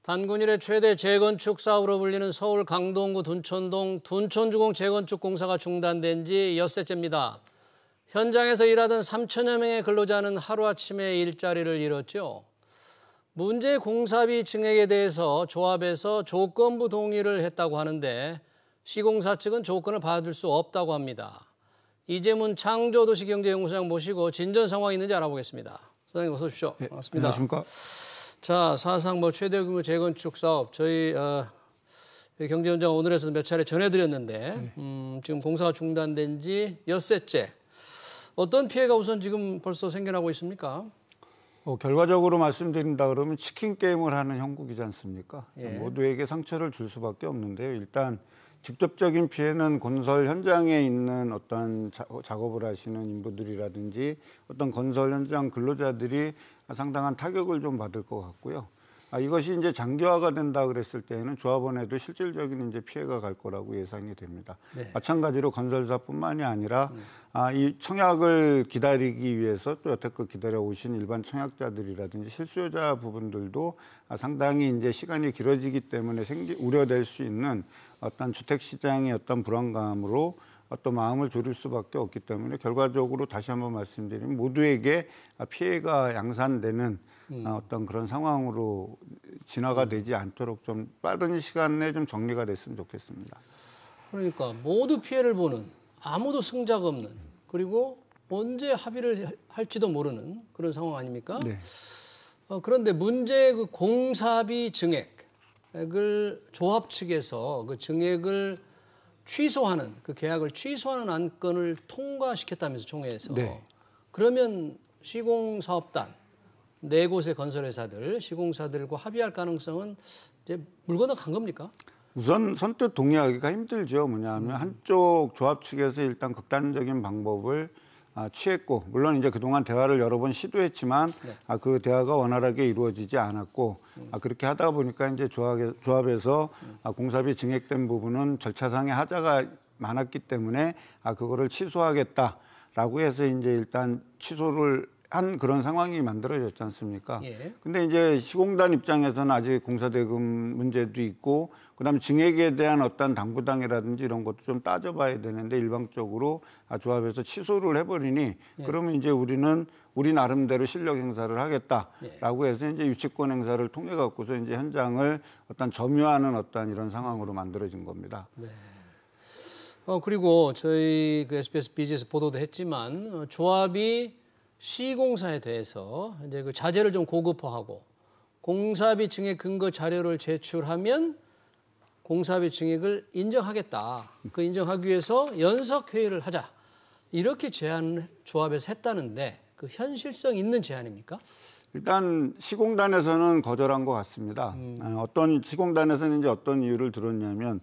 단군 이래 최대 재건축 사업으로 불리는 서울 강동구 둔촌동 둔촌주공 재건축 공사가 중단된 지 엿새째입니다. 현장에서 일하던 3천여 명의 근로자는 하루아침에 일자리를 잃었죠. 문제 공사비 증액에 대해서 조합에서 조건부 동의를 했다고 하는데 시공사 측은 조건을 받을 수 없다고 합니다. 이재문 창조도시경제연구소장 모시고 진전 상황이 있는지 알아보겠습니다. 소장님 어서 오십시오. 네, 반갑습니다. 안녕하십니까. 자, 사상 최대 규모 재건축 사업 저희 경제원장 오늘에서 몇 차례 전해드렸는데 지금 공사가 중단된 지 엿새째. 어떤 피해가 우선 지금 벌써 생겨나고 있습니까? 결과적으로 말씀드린다 그러면 치킨 게임을 하는 형국이지 않습니까? 예. 모두에게 상처를 줄 수밖에 없는데요. 일단 직접적인 피해는 건설 현장에 있는 어떤 작업을 하시는 인부들이라든지 어떤 건설 현장 근로자들이 상당한 타격을 좀 받을 것 같고요. 이것이 이제 장기화가 된다 그랬을 때에는 조합원에도 실질적인 이제 피해가 갈 거라고 예상이 됩니다. 네. 마찬가지로 건설사뿐만이 아니라 이 청약을 기다리기 위해서 또 여태껏 기다려 오신 일반 청약자들이라든지 실수요자 부분들도 상당히 이제 시간이 길어지기 때문에 우려될 수 있는 어떤 주택 시장의 어떤 불안감으로 어떤 마음을 졸일 수밖에 없기 때문에 결과적으로 다시 한번 말씀드리면 모두에게 피해가 양산되는 어떤 그런 상황으로 진화가 되지 않도록 좀 빠른 시간에 좀 정리가 됐으면 좋겠습니다. 그러니까 모두 피해를 보는, 아무도 승자가 없는, 그리고 언제 합의를 할지도 모르는 그런 상황 아닙니까? 네. 그런데 문제 그 공사비 증액을 조합 측에서 그 증액을 취소하는, 그 계약을 취소하는 안건을 통과시켰다면서 총회에서. 네. 그러면 시공사업단, 네 곳의 건설회사들, 시공사들과 합의할 가능성은 이제 물 건너간 겁니까? 우선 선뜻 동의하기가 힘들죠. 뭐냐면 한쪽 조합 측에서 일단 극단적인 방법을 취했고, 물론 이제 그동안 대화를 여러 번 시도했지만 네. 그 대화가 원활하게 이루어지지 않았고 그렇게 하다 보니까 이제 조합에서 공사비 증액된 부분은 절차상의 하자가 많았기 때문에 그거를 취소하겠다라고 해서 이제 일단 취소를 한 그런 상황이 만들어졌지 않습니까? 예. 근데 이제 시공단 입장에서는 아직 공사대금 문제도 있고, 그다음에 증액에 대한 어떤 당부당이라든지 이런 것도 좀 따져봐야 되는데 일방적으로 조합에서 취소를 해버리니 그러면 이제 우리는 우리 나름대로 실력 행사를 하겠다라고 해서 이제 유치권 행사를 통해 갖고서 이제 현장을 어떤 점유하는 어떤 이런 상황으로 만들어진 겁니다. 네. 그리고 저희 그 SBS BG에서 보도도 했지만 조합이 시공사에 대해서 이제 그 자재를 좀 고급화하고 공사비 증액 근거 자료를 제출하면 공사비 증액을 인정하겠다. 그 인정하기 위해서 연석 회의를 하자. 이렇게 제안을 조합에서 했다는데 그 현실성 있는 제안입니까? 일단 시공단에서는 거절한 것 같습니다. 어떤 시공단에서는 이제 어떤 이유를 들었냐면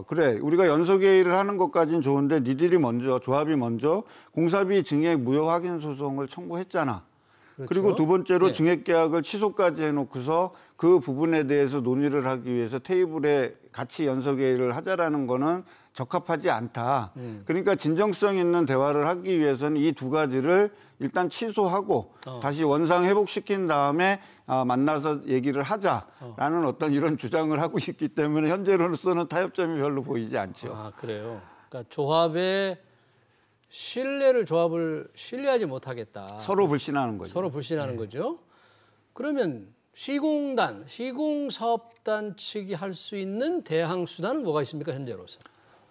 그래 우리가 연속회의를 하는 것까지는 좋은데 니들이 먼저 조합이 먼저 공사비 증액 무효 확인 소송을 청구했잖아. 그렇죠. 그리고 두 번째로 네. 증액계약을 취소까지 해놓고서 그 부분에 대해서 논의를 하기 위해서 테이블에 같이 연속회의를 하자라는 거는 적합하지 않다. 그러니까 진정성 있는 대화를 하기 위해서는 이 두 가지를 일단 취소하고 다시 원상 회복시킨 다음에 만나서 얘기를 하자라는 어떤 이런 주장을 하고 있기 때문에 현재로서는 타협점이 별로 보이지 않죠. 그래요. 그러니까 조합의 조합을 신뢰하지 못하겠다. 서로 불신하는 거죠. 서로 불신하는 거죠. 그러면 시공사업단 측이 할 수 있는 대항 수단은 뭐가 있습니까, 현재로서?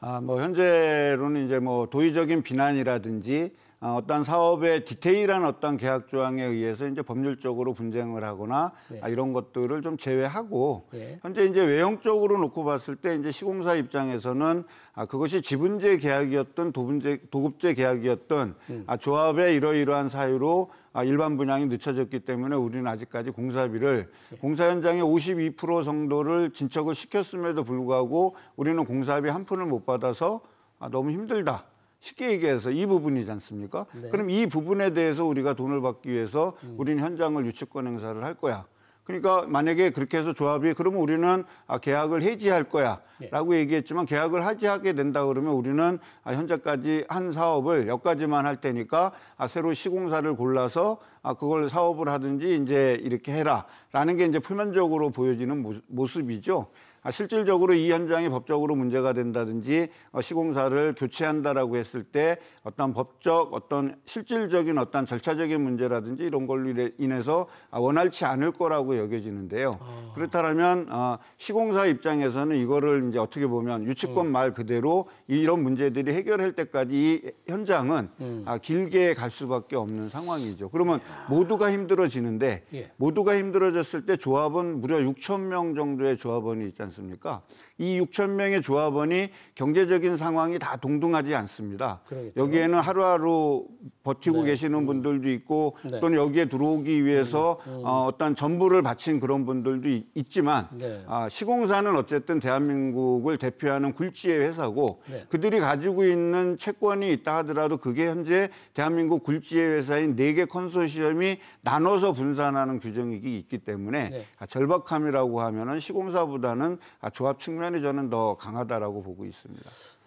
현재로는 이제 도의적인 비난이라든지 어떤 사업의 디테일한 어떤 계약 조항에 의해서 이제 법률적으로 분쟁을 하거나 이런 것들을 좀 제외하고 현재 이제 외형적으로 놓고 봤을 때 이제 시공사 입장에서는 그것이 지분제 계약이었던 도급제 계약이었던 조합의 이러이러한 사유로 일반 분양이 늦춰졌기 때문에 우리는 아직까지 공사비를 공사 현장의 52% 정도를 진척을 시켰음에도 불구하고 우리는 공사비 한 푼을 못 받아서 너무 힘들다. 쉽게 얘기해서 이 부분이지 않습니까? 네. 그럼 이 부분에 대해서 우리가 돈을 받기 위해서 우리는 현장을 유치권 행사를 할 거야. 그러니까 만약에 그렇게 해서 조합이 그러면 우리는 계약을 해지할 거야라고 얘기했지만 계약을 해지하게 된다 그러면 우리는 현재까지 한 사업을 여기까지만 할 테니까 새로 시공사를 골라서 그걸 사업을 하든지 이제 이렇게 해라라는 게 이제 표면적으로 보여지는 모습이죠. 실질적으로 이 현장이 법적으로 문제가 된다든지 시공사를 교체한다라고 했을 때 어떤 법적 어떤 실질적인 어떤 절차적인 문제라든지 이런 걸로 인해서 원활치 않을 거라고 여겨지는데요. 그렇다면 시공사 입장에서는 이거를 이제 어떻게 보면 유치권 말 그대로 이런 문제들이 해결할 때까지 이 현장은 길게 갈 수밖에 없는 상황이죠. 그러면 모두가 힘들어지는데 모두가 힘들어졌을 때 조합원 무려 6천 명 정도의 조합원이 있지 않습니까? 이 6천 명의 조합원이 경제적인 상황이 다 동등하지 않습니다. 그러겠죠. 여기에는 하루하루 버티고 계시는 분들도 있고 또는 여기에 들어오기 위해서 어떤 전부를 바친 그런 분들도 있지만 시공사는 어쨌든 대한민국을 대표하는 굴지의 회사고 그들이 가지고 있는 채권이 있다 하더라도 그게 현재 대한민국 굴지의 회사인 4개 컨소시엄이 나눠서 분산하는 규정이 있기 때문에 절박함이라고 하면은 시공사보다는 조합 측면이 저는 더 강하다라고 보고 있습니다.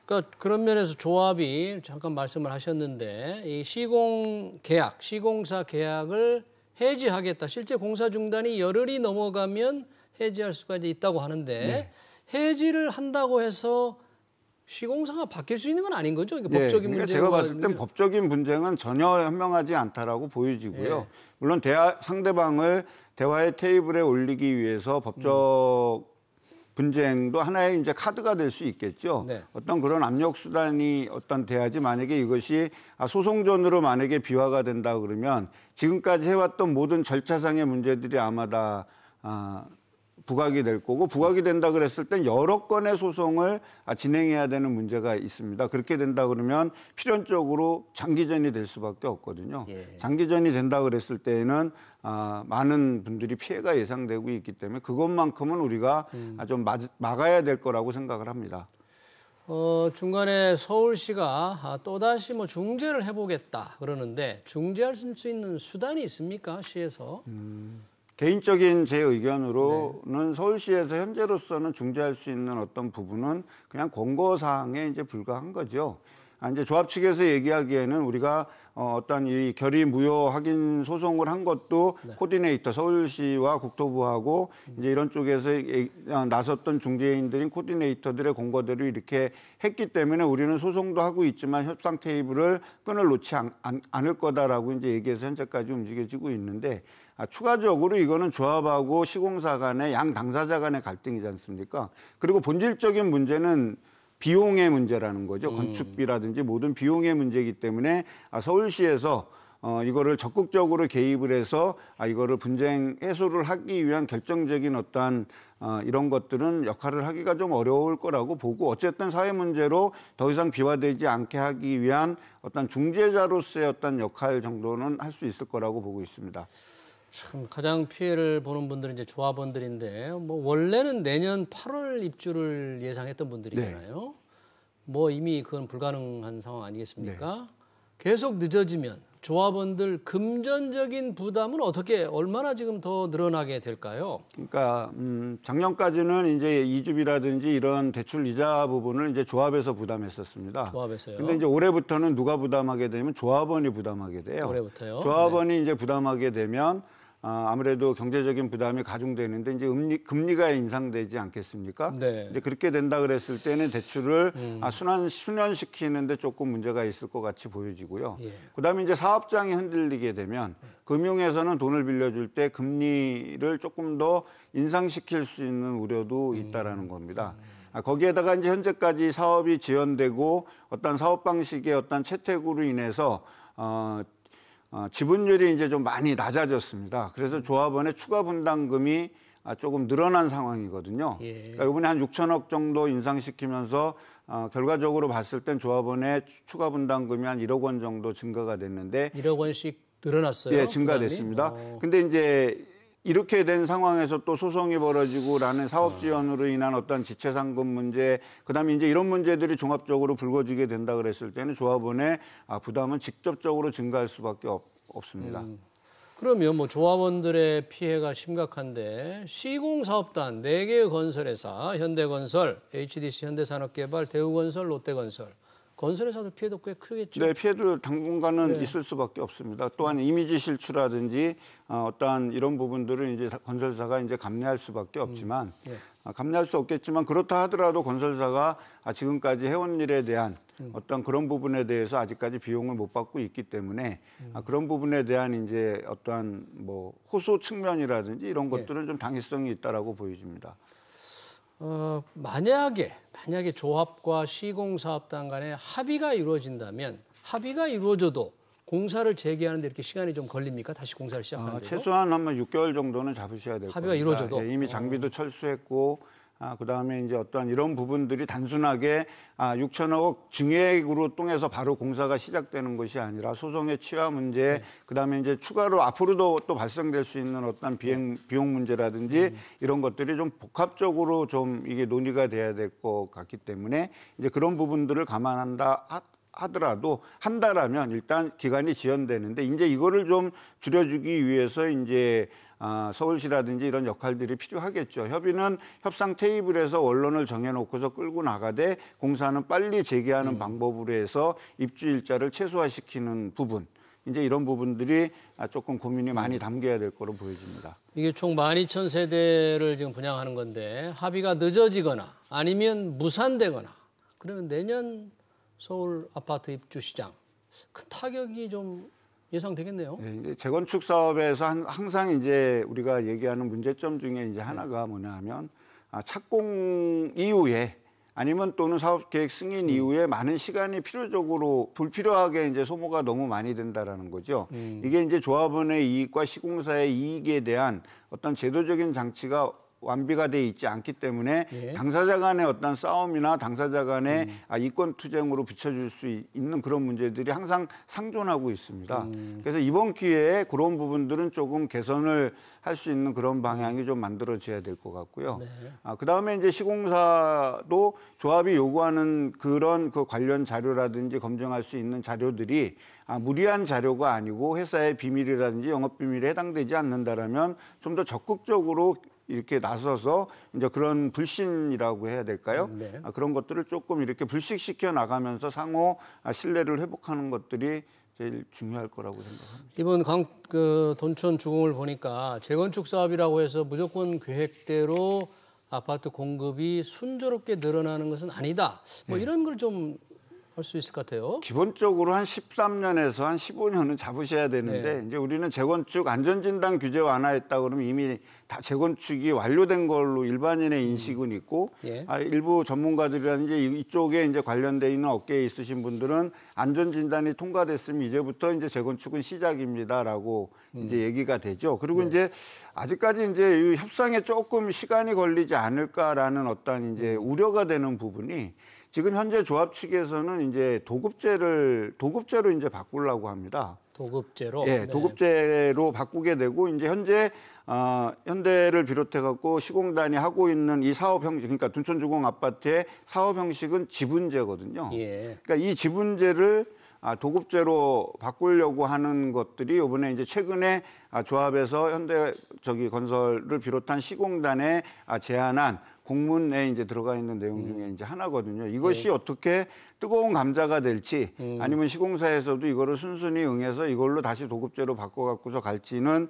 그러니까 그런 면에서 조합이 잠깐 말씀을 하셨는데 이 시공사 계약을 해지하겠다. 실제 공사 중단이 열흘이 넘어가면 해지할 수가 이제 있다고 하는데 해지를 한다고 해서 시공사가 바뀔 수 있는 건 아닌 거죠? 이게 법적인 그러니까 문제가 제가 봤을 땐 법적인 분쟁은 전혀 현명하지 않다라고 보여지고요. 물론 상대방을 대화의 테이블에 올리기 위해서 법적 분쟁도 하나의 이제 카드가 될 수 있겠죠. 어떤 그런 압력 수단이 어떤 돼야지 만약에 이것이 소송전으로 만약에 비화가 된다 그러면 지금까지 해왔던 모든 절차상의 문제들이 아마 다 부각이 될 거고 부각이 된다 그랬을 땐 여러 건의 소송을 진행해야 되는 문제가 있습니다. 그렇게 된다 그러면 필연적으로 장기전이 될 수밖에 없거든요. 장기전이 된다 그랬을 때에는 많은 분들이 피해가 예상되고 있기 때문에 그것만큼은 우리가 좀 막아야 될 거라고 생각을 합니다. 중간에 서울시가 또다시 뭐 중재를 해보겠다 그러는데 중재할 수 있는 수단이 있습니까? 시에서? 개인적인 제 의견으로는 서울시에서 현재로서는 중재할 수 있는 어떤 부분은 그냥 권고사항에 이제 불과한 거죠. 이제 조합 측에서 얘기하기에는 우리가 어떤 이 결의 무효 확인 소송을 한 것도 코디네이터 서울시와 국토부하고 이제 이런 쪽에서 나섰던 중재인들인 코디네이터들의 권고대로 이렇게 했기 때문에 우리는 소송도 하고 있지만 협상 테이블을 끈을 놓지 않을 거다라고 이제 얘기해서 현재까지 움직여지고 있는데 추가적으로 이거는 조합하고 시공사 간의 양 당사자 간의 갈등이지 않습니까? 그리고 본질적인 문제는 비용의 문제라는 거죠. 건축비라든지 모든 비용의 문제이기 때문에 서울시에서 이거를 적극적으로 개입을 해서 이거를 분쟁 해소를 하기 위한 결정적인 어떠한 이런 것들은 역할을 하기가 좀 어려울 거라고 보고 어쨌든 사회 문제로 더 이상 비화되지 않게 하기 위한 어떤 중재자로서의 어떤 역할 정도는 할 수 있을 거라고 보고 있습니다. 참 가장 피해를 보는 분들은 이제 조합원들인데 뭐 원래는 내년 8월 입주를 예상했던 분들이잖아요. 뭐 이미 그건 불가능한 상황 아니겠습니까? 계속 늦어지면 조합원들 금전적인 부담은 얼마나 지금 더 늘어나게 될까요? 그러니까 작년까지는 이제 이주비라든지 이런 대출 이자 부분을 이제 조합에서 부담했었습니다. 조합에서요. 근데 이제 올해부터는 누가 부담하게 되면 조합원이 부담하게 돼요. 올해부터요. 조합원이 이제 부담하게 되면 아무래도 경제적인 부담이 가중되는데 이제 금리가 인상되지 않겠습니까? 이제 그렇게 된다 그랬을 때는 대출을 순환시키는데 조금 문제가 있을 것 같이 보여지고요. 그다음에 이제 사업장이 흔들리게 되면 금융에서는 돈을 빌려줄 때 금리를 조금 더 인상시킬 수 있는 우려도 있다라는 겁니다. 거기에다가 이제 현재까지 사업이 지연되고 어떤 사업 방식의 어떤 채택으로 인해서 지분율이 이제 좀 많이 낮아졌습니다. 그래서 조합원의 추가 분담금이 조금 늘어난 상황이거든요. 그러니까 이번에 한 6천억 정도 인상시키면서 결과적으로 봤을 땐 조합원의 추가 분담금이 한 1억 원 정도 증가가 됐는데 1억 원씩 늘어났어요? 네, 증가됐습니다. 근데 이제 이렇게 된 상황에서 또 소송이 벌어지고라는 사업 지연으로 인한 어떤 지체 상금 문제, 그다음에 이제 이런 문제들이 종합적으로 불거지게 된다 그랬을 때는 조합원의 부담은 직접적으로 증가할 수밖에 없습니다. 그러면 뭐 조합원들의 피해가 심각한데 시공사업단 4개의 건설회사 현대건설, HDC 현대산업개발, 대우건설, 롯데건설 건설회사들 피해도 꽤 크겠죠? 네, 피해도 당분간은 있을 수밖에 없습니다. 또한 이미지 실추라든지 어떠한 이런 부분들은 이제 건설사가 이제 감내할 수밖에 없지만 감내할 수 없겠지만 그렇다 하더라도 건설사가 지금까지 해온 일에 대한 어떤 그런 부분에 대해서 아직까지 비용을 못 받고 있기 때문에 그런 부분에 대한 이제 어떠한 뭐 호소 측면이라든지 이런 것들은 좀 당위성이 있다라고 보여집니다. 만약에 조합과 시공사업단 간에 합의가 이루어진다면 합의가 이루어져도 공사를 재개하는데 이렇게 시간이 좀 걸립니까? 다시 공사를 시작하는데요? 최소한 한 6개월 정도는 잡으셔야 될 겁니다. 합의가 이루어져도 이미 장비도 철수했고 그다음에 이제 어떠한 이런 부분들이 단순하게 6천억 증액으로 통해서 바로 공사가 시작되는 것이 아니라 소송의 취하 문제, 그다음에 이제 추가로 앞으로도 또 발생될 수 있는 어떤 비용 문제라든지 이런 것들이 좀 복합적으로 좀 이게 논의가 돼야 될 것 같기 때문에 이제 그런 부분들을 감안한다 하더라도 한다라면 일단 기간이 지연되는데 이제 이거를 좀 줄여주기 위해서 이제 서울시라든지 이런 역할들이 필요하겠죠. 협의는 협상 테이블에서 원론을 정해놓고서 끌고 나가되 공사는 빨리 재개하는 방법으로 해서 입주 일자를 최소화시키는 부분. 이제 이런 부분들이 조금 고민이 많이 담겨야 될 거로 보여집니다. 이게 총 12,000세대를 지금 분양하는 건데 합의가 늦어지거나 아니면 무산되거나 그러면 내년 서울 아파트 입주 시장 큰 타격이 좀 예상되겠네요. 네, 이제 재건축 사업에서 항상 이제 우리가 얘기하는 문제점 중에 이제 하나가 뭐냐면 착공 이후에 아니면 또는 사업 계획 승인 이후에 많은 시간이 필요적으로 불필요하게 이제 소모가 너무 많이 된다라는 거죠. 이게 이제 조합원의 이익과 시공사의 이익에 대한 어떤 제도적인 장치가 완비가 돼 있지 않기 때문에 당사자 간의 어떤 싸움이나 당사자 간의 이권 투쟁으로 비춰줄 수 있는 그런 문제들이 항상 상존하고 있습니다. 그래서 이번 기회에 그런 부분들은 조금 개선을 할 수 있는 그런 방향이 좀 만들어져야 될 것 같고요. 그다음에 이제 시공사도 조합이 요구하는 그런 그 관련 자료라든지 검증할 수 있는 자료들이 무리한 자료가 아니고 회사의 비밀이라든지 영업 비밀에 해당되지 않는다라면 좀 더 적극적으로 이렇게 나서서 이제 그런 불신이라고 해야 될까요? 그런 것들을 조금 이렇게 불식시켜 나가면서 상호 신뢰를 회복하는 것들이 제일 중요할 거라고 생각합니다. 이번 돈촌 주공을 보니까 재건축 사업이라고 해서 무조건 계획대로 아파트 공급이 순조롭게 늘어나는 것은 아니다. 뭐 이런 걸 좀 할 수 있을 것 같아요. 기본적으로 한 13년에서 한 15년은 잡으셔야 되는데 이제 우리는 재건축 안전진단 규제 완화했다 그러면 이미 다 재건축이 완료된 걸로 일반인의 인식은 있고 일부 전문가들이라든지 이쪽에 이제 관련돼 있는 업계에 있으신 분들은 안전진단이 통과됐으면 이제부터 이제 재건축은 시작입니다라고 이제 얘기가 되죠. 그리고 이제 아직까지 이제 이 협상에 조금 시간이 걸리지 않을까라는 어떤 이제 우려가 되는 부분이 지금 현재 조합 측에서는 이제 도급제로 이제 바꾸려고 합니다. 도급제로? 예, 도급제로 바꾸게 되고 이제 현재 현대를 비롯해 갖고 시공단이 하고 있는 이 사업 형식, 그러니까 둔촌주공 아파트의 사업 형식은 지분제거든요. 그러니까 이 지분제를 도급제로 바꾸려고 하는 것들이 이번에 이제 최근에 조합에서 현대 건설을 비롯한 시공단에 제안한 공문에 이제 들어가 있는 내용 중에 이제 하나거든요. 이것이 어떻게 뜨거운 감자가 될지 아니면 시공사에서도 이거를 순순히 응해서 이걸로 다시 도급제로 바꿔갖고서 갈지는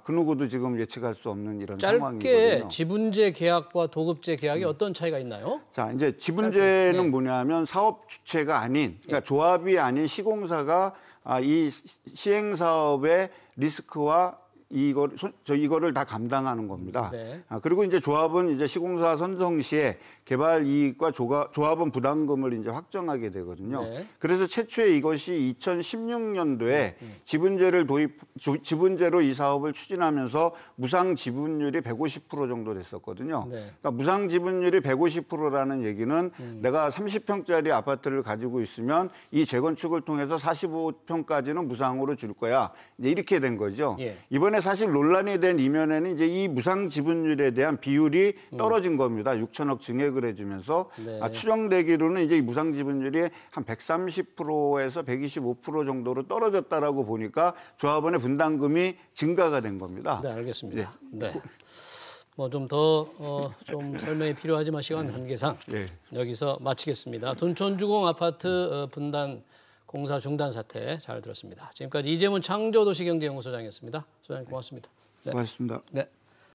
그 누구도 지금 예측할 수 없는 이런 상황이거든요. 짧게 지분제 계약과 도급제 계약이 어떤 차이가 있나요? 자, 이제 지분제는 뭐냐면 사업 주체가 아닌, 그러니까 조합이 아닌 시공사가 이 시행 사업의 리스크와 이거를 다 감당하는 겁니다. 그리고 이제 조합은 이제 시공사 선정 시에 개발 이익과 조합원 부담금을 이제 확정하게 되거든요. 그래서 최초에 이것이 2016년도에 지분제로 이 사업을 추진하면서 무상 지분율이 150% 정도 됐었거든요. 그러니까 무상 지분율이 150%라는 얘기는 내가 30평짜리 아파트를 가지고 있으면 이 재건축을 통해서 45평까지는 무상으로 줄 거야. 이제 이렇게 된 거죠. 이번에 이번에 사실 논란이 된 이면에는 이제 이 무상 지분율에 대한 비율이 떨어진 겁니다. 6천억 증액을 해주면서 네. 추정되기로는 이제 이 무상 지분율이 한 130%에서 125% 정도로 떨어졌다라고 보니까 조합원의 분담금이 증가가 된 겁니다. 네, 알겠습니다. 네. 뭐 좀 더 좀 설명이 필요하지만 시간 관계상 여기서 마치겠습니다. 둔촌주공 아파트 분단 공사 중단 사태 잘 들었습니다. 지금까지 이재문 창조도시경제연구소장이었습니다. 소장님 고맙습니다. 네. 고맙습니다. 네.